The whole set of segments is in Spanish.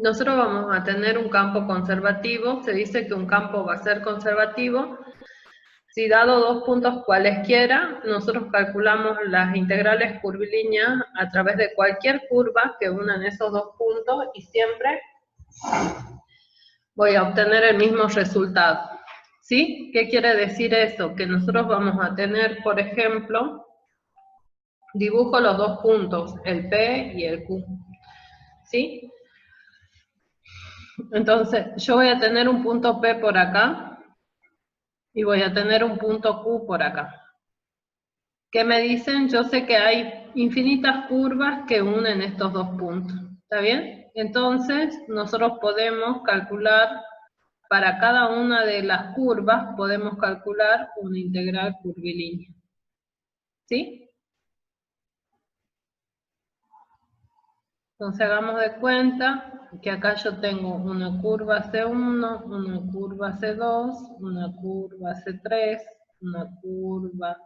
nosotros vamos a tener un campo conservativo. Se dice que un campo va a ser conservativo si dado dos puntos cualesquiera, nosotros calculamos las integrales curvilíneas a través de cualquier curva que unan esos dos puntos y siempre voy a obtener el mismo resultado. ¿Sí? ¿Qué quiere decir eso? Que nosotros vamos a tener, por ejemplo, dibujo los dos puntos, el P y el Q. ¿Sí? Entonces, yo voy a tener un punto P por acá y voy a tener un punto Q por acá. ¿Qué me dicen? Yo sé que hay infinitas curvas que unen estos dos puntos. ¿Está bien? Entonces, nosotros podemos calcular, para cada una de las curvas, podemos calcular una integral curvilínea. ¿Sí? Entonces, hagamos de cuenta que acá yo tengo una curva C1, una curva C2, una curva C3, una curva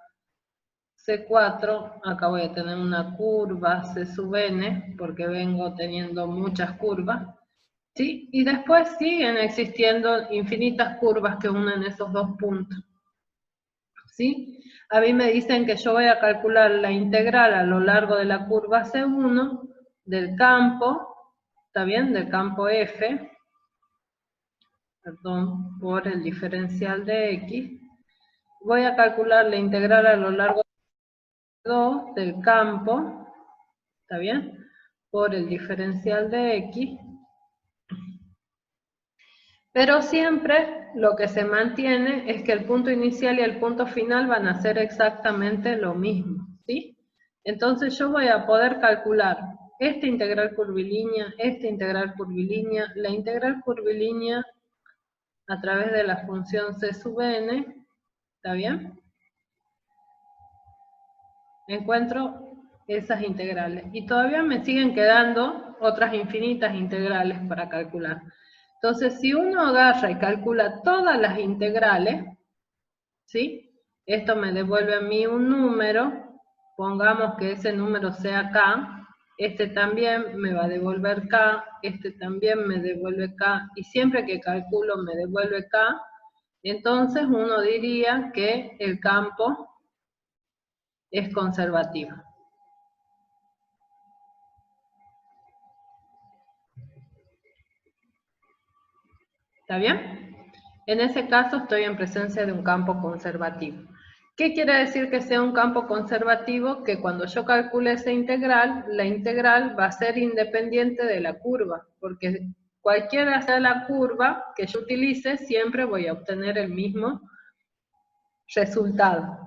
C4, acá voy a tener una curva C sub n, porque vengo teniendo muchas curvas, ¿sí? Y después siguen existiendo infinitas curvas que unen esos dos puntos, ¿sí? A mí me dicen que yo voy a calcular la integral a lo largo de la curva C1 del campo, ¿está bien? Del campo F, perdón, por el diferencial de X. Voy a calcular la integral a lo largo del campo, ¿está bien? Por el diferencial de X. Pero siempre lo que se mantiene es que el punto inicial y el punto final van a ser exactamente lo mismo, ¿sí? Entonces yo voy a poder calcular esta integral curvilínea, la integral curvilínea a través de la función c sub n, ¿está bien? Encuentro esas integrales. Y todavía me siguen quedando otras infinitas integrales para calcular. Entonces, si uno agarra y calcula todas las integrales, ¿sí? Esto me devuelve a mí un número, pongamos que ese número sea k, este también me va a devolver k, este también me devuelve k, y siempre que calculo me devuelve k, entonces uno diría que el campo es conservativo. ¿Está bien? En ese caso estoy en presencia de un campo conservativo. ¿Qué quiere decir que sea un campo conservativo? Que cuando yo calcule esa integral, la integral va a ser independiente de la curva, porque cualquiera sea la curva que yo utilice, siempre voy a obtener el mismo resultado.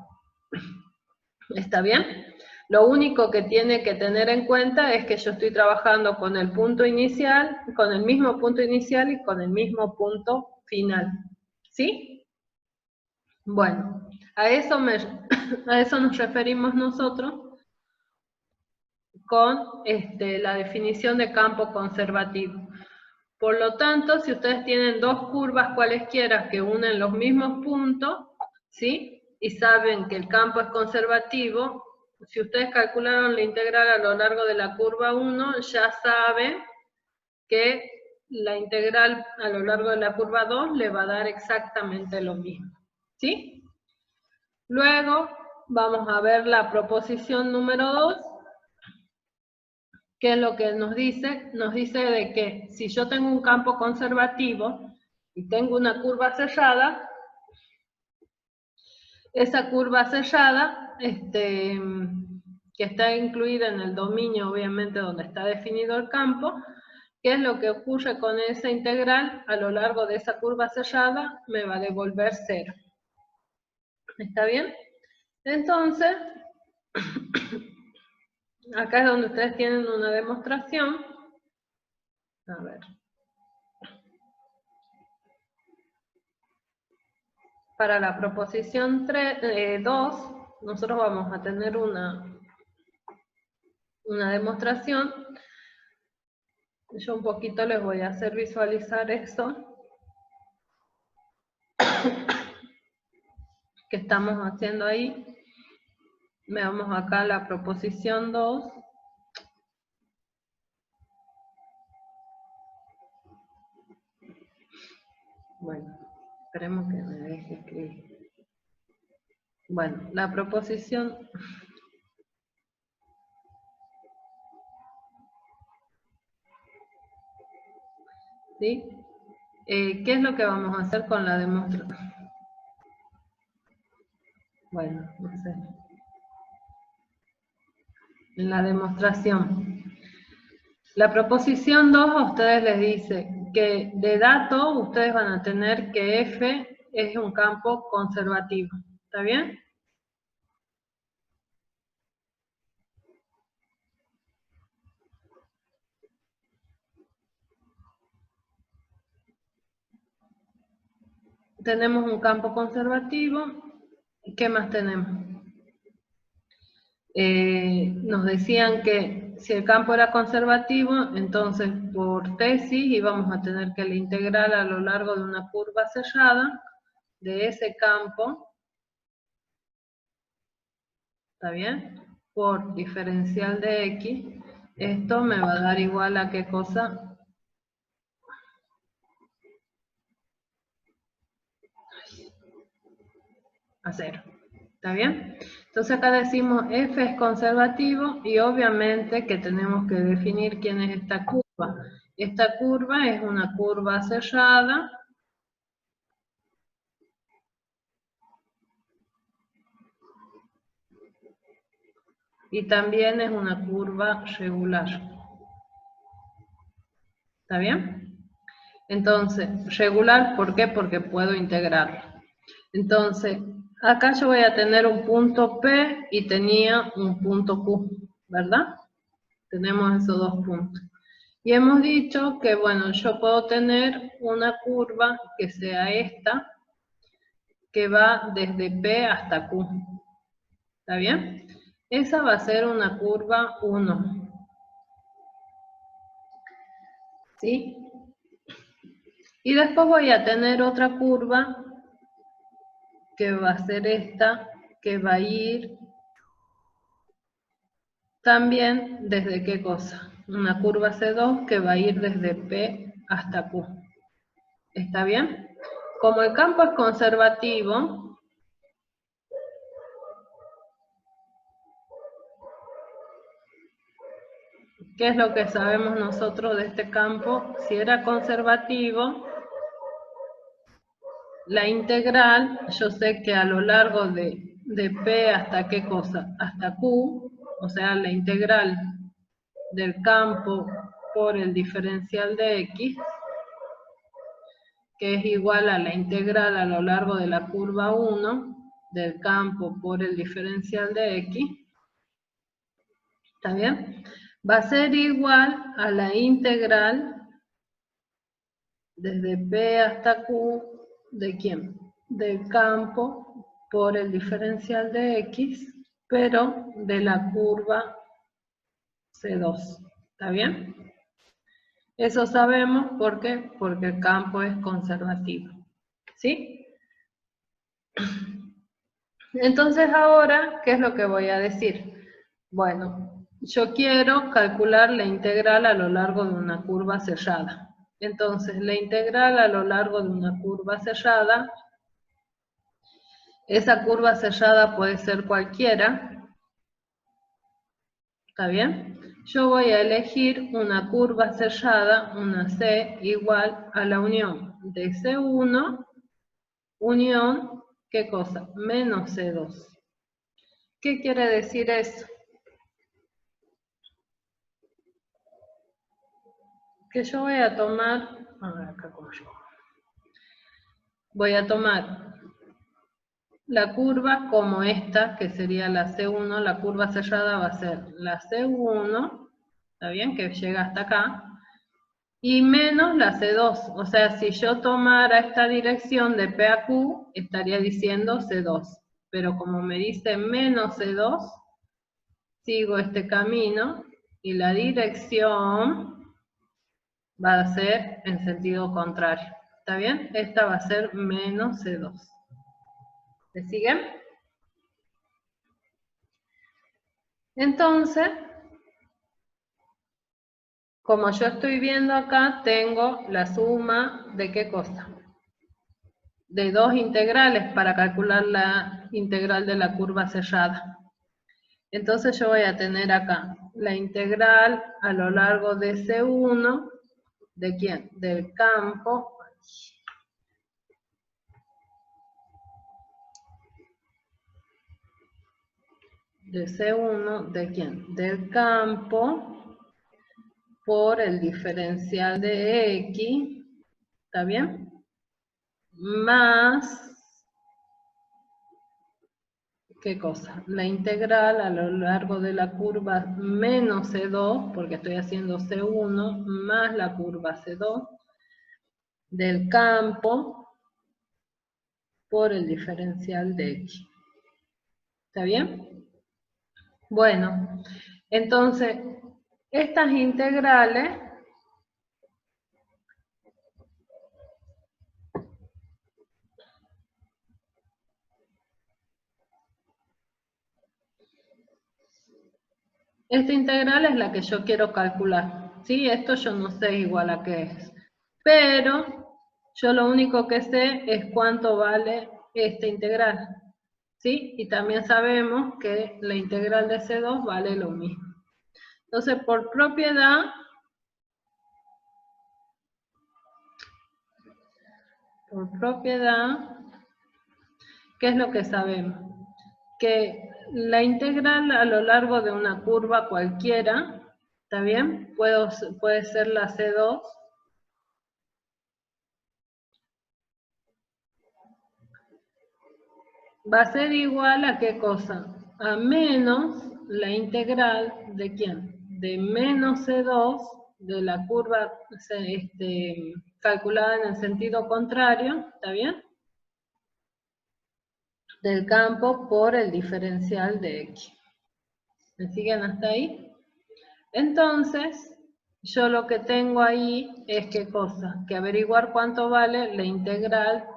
¿Está bien? Lo único que tiene que tener en cuenta es que yo estoy trabajando con el punto inicial, con el mismo punto inicial y con el mismo punto final. ¿Sí? Bueno, a eso nos referimos nosotros con la definición de campo conservativo. Por lo tanto, si ustedes tienen dos curvas cualesquiera que unen los mismos puntos, ¿sí? Y saben que el campo es conservativo, si ustedes calcularon la integral a lo largo de la curva 1, ya saben que la integral a lo largo de la curva 2 le va a dar exactamente lo mismo, ¿sí? Luego vamos a ver la proposición número 2, que es lo que nos dice de que si yo tengo un campo conservativo y tengo una curva cerrada, esa curva cerrada, que está incluida en el dominio, obviamente, donde está definido el campo, ¿qué es lo que ocurre con esa integral? A lo largo de esa curva cerrada me va a devolver 0. ¿Está bien? Entonces, acá es donde ustedes tienen una demostración. A ver. Para la proposición 2, nosotros vamos a tener una demostración. Yo un poquito les voy a hacer visualizar eso que estamos haciendo ahí. Veamos acá la proposición 2. Bueno, esperemos que me deje escribir. Bueno, la proposición... ¿Sí? ¿Qué es lo que vamos a hacer con la demostración? Bueno, no sé. En la demostración. La proposición 2 a ustedes les dice que de dato ustedes van a tener que F es un campo conservativo. ¿Está bien? Tenemos un campo conservativo. ¿Qué más tenemos? Nos decían que si el campo era conservativo, entonces por tesis íbamos a tener que la integral a lo largo de una curva sellada de ese campo, ¿está bien? Por diferencial de x, esto me va a dar igual a qué cosa, a 0, ¿está bien? Entonces acá decimos f es conservativo y obviamente que tenemos que definir quién es esta curva. Esta curva es una curva sellada, y también es una curva regular. ¿Está bien? Entonces, regular, ¿por qué? Porque puedo integrarla. Entonces, acá yo voy a tener un punto P y tenía un punto Q, ¿verdad? Tenemos esos dos puntos. Y hemos dicho que, bueno, yo puedo tener una curva que sea esta, que va desde P hasta Q. ¿Está bien? Esa va a ser una curva 1. ¿Sí? Y después voy a tener otra curva que va a ser esta, que va a ir también desde qué cosa. Una curva C2 que va a ir desde P hasta Q. ¿Está bien? Como el campo es conservativo, ¿qué es lo que sabemos nosotros de este campo? Si era conservativo, la integral, yo sé que a lo largo de P hasta qué cosa, hasta Q, o sea, la integral del campo por el diferencial de X, que es igual a la integral a lo largo de la curva 1 del campo por el diferencial de X, ¿está bien? Va a ser igual a la integral desde P hasta Q, ¿de quién? Del campo por el diferencial de X, pero de la curva C2. ¿Está bien? Eso sabemos ¿por qué? Porque el campo es conservativo. ¿Sí? Entonces ahora, ¿qué es lo que voy a decir? Bueno, yo quiero calcular la integral a lo largo de una curva sellada. Entonces, la integral a lo largo de una curva sellada, esa curva sellada puede ser cualquiera, ¿está bien? Yo voy a elegir una curva sellada, una C, igual a la unión de C1, unión, ¿qué cosa? Menos C2. ¿Qué quiere decir eso? Que yo voy a tomar, a ver acá como yo. Voy a tomar la curva como esta, que sería la C1, la curva cerrada va a ser la C1, ¿está bien? Que llega hasta acá, y menos la C2. O sea, si yo tomara esta dirección de P a Q, estaría diciendo C2. Pero como me dice menos C2, sigo este camino, y la dirección va a ser en sentido contrario. ¿Está bien? Esta va a ser menos C2. ¿Me siguen? Entonces, como yo estoy viendo acá, tengo la suma de qué cosa. de dos integrales para calcular la integral de la curva cerrada. Entonces yo voy a tener acá la integral a lo largo de C1, ¿de quién? Del campo. De C1, ¿de quién? Del campo por el diferencial de X, ¿está bien? Más, ¿qué cosa? La integral a lo largo de la curva menos C2, porque estoy haciendo C1, más la curva C2, del campo por el diferencial de X. ¿Está bien? Bueno, entonces, estas integrales esta integral es la que yo quiero calcular, ¿sí? Esto yo no sé igual a qué es, pero yo lo único que sé es cuánto vale esta integral, ¿sí? Y también sabemos que la integral de C2 vale lo mismo. Entonces, por propiedad, ¿qué es lo que sabemos? Que la integral a lo largo de una curva cualquiera, ¿está bien? Puede ser la C2, va a ser igual a ¿qué cosa? A menos la integral de ¿quién? De menos C2 de la curva calculada en el sentido contrario, ¿está bien? Del campo por el diferencial de X. ¿Me siguen hasta ahí? Entonces, yo lo que tengo ahí es ¿qué cosa? Que averiguar cuánto vale la integral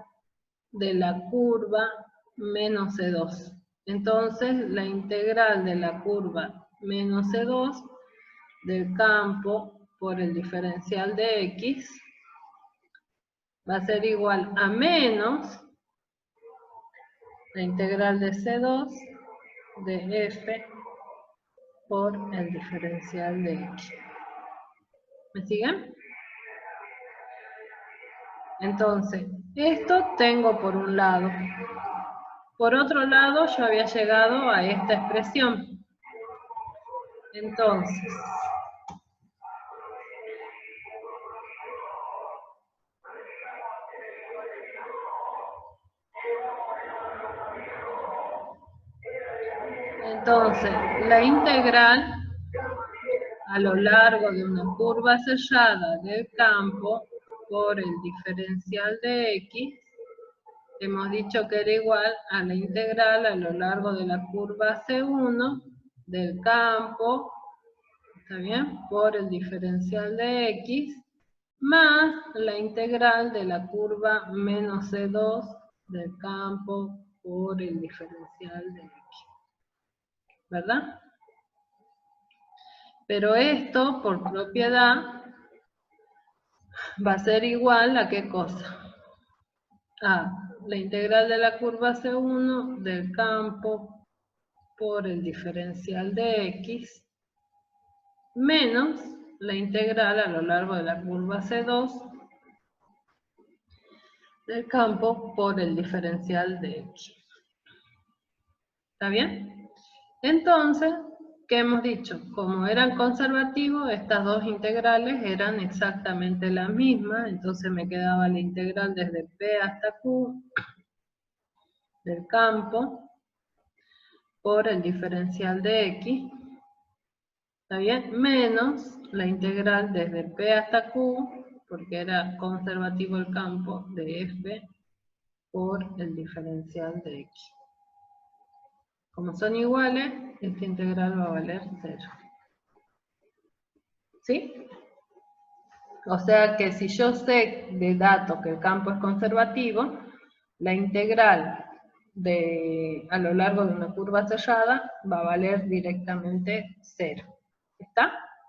de la curva menos C2. Entonces, la integral de la curva menos C2 del campo por el diferencial de X va a ser igual a menos la integral de C2 de F por el diferencial de X. ¿Me siguen? Entonces, esto tengo por un lado. Por otro lado, yo había llegado a esta expresión. Entonces, la integral a lo largo de una curva sellada del campo por el diferencial de X, hemos dicho que era igual a la integral a lo largo de la curva C1 del campo, ¿está bien? Por el diferencial de X, más la integral de la curva menos C2 del campo por el diferencial de X. ¿Verdad? Pero esto, por propiedad, va a ser igual a ¿qué cosa? A la integral de la curva C1 del campo por el diferencial de X menos la integral a lo largo de la curva C2 del campo por el diferencial de X. ¿Está bien? Entonces, ¿qué hemos dicho? Como eran conservativos, estas dos integrales eran exactamente las mismas, entonces me quedaba la integral desde P hasta Q del campo por el diferencial de X, ¿está bien? Menos la integral desde P hasta Q, porque era conservativo el campo de F por el diferencial de X. Como son iguales, esta integral va a valer 0. ¿Sí? O sea que si yo sé de datos que el campo es conservativo, la integral a lo largo de una curva cerrada va a valer directamente 0. ¿Está?